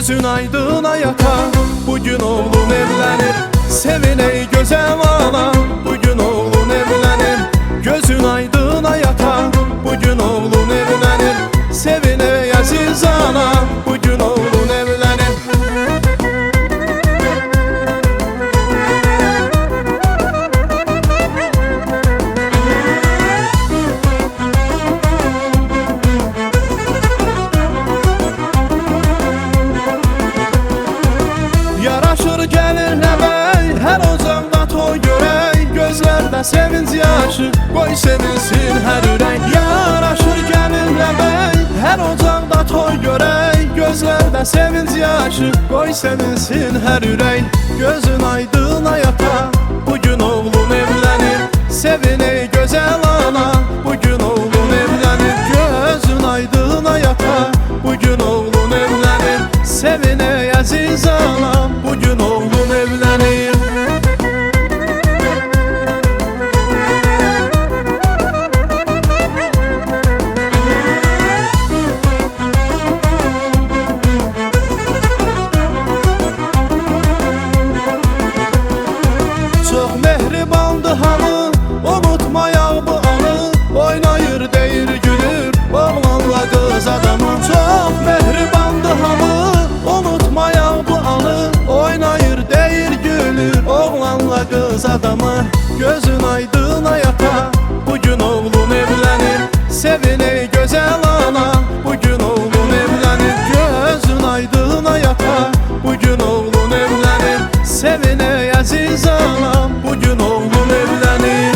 gözün aydına yatar. Bugün oğlun evlenir, sevin ey güzel ana. Bugün oğlun evlenir, gözün aydına yatar. Bugün oğlun evlenir, sevin ey aziz ana. Bugün oğlun evlenir. Yaraşır gelinle bey, her ocaqda toy görək. Gözlərdə sevinç yaşı, qoy sevinsin hər ürək. Yaraşır gelinle bey, her ocaqda toy görək. Gözlərdə sevinç yaşı, qoy sevinsin hər ürək. Gözün aydına yatar, bugün oğlun evlenir. Sevin ey gözəl ana, bugün oğlun evlenir. Gözün aydına yatar, bugün oğlun evlenir. Sevin ey aziz anam, bugün oğlun evlenir. Çok mehribandı hanı, unutmayaq bu anı. Oynayır deyir gülür, oğlanla kız adamı. Çok mehribandı hanı, unutmayaq bu anı. Oynayır deyir gülür, oğlanla kız adamı. Gözün aydına yatar, bugün oğlun evlenir. Sevin ey güzel ana, bugün oğlun evlenir. Gözün aydına yatar, bugün oğlun evlenir. Sevin ey aziz anam, bugün oğlun evlenir.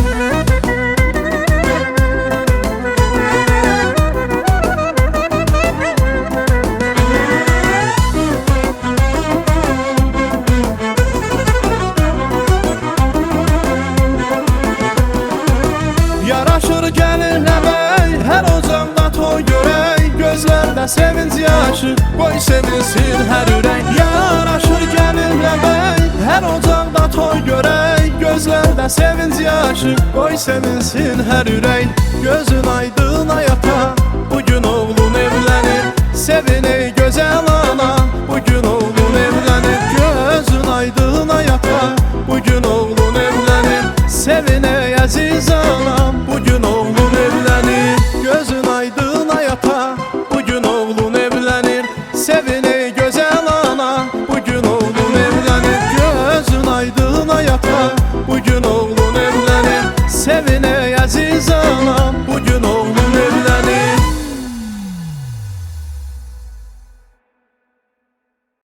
Yaraşır gelinle bey, her ocaqda toy görək. Gözlərdə sevinç yaşı, qoy sevinsin hər ürək. Yaraşır gelinle bey, her ocaqda toy görək. Gözlərdə sevinç yaşı, qoy sevinsin hər ürək. Gözün aydına yatar, bugün oğlun evlenir. Sevin ey gözəl ana, bugün oğlun evlenir. Gözün aydına yatar, bugün oğlun evlenir. Sevin ey aziz anam, bugün oğlun evlenir. Gözün aydına yatar, bugün oğlun evlenir. Sevin ey güzel ana, bugün oğlun evlenir. Gözün aydına yatar, bugün oğlun evlenir. Sevin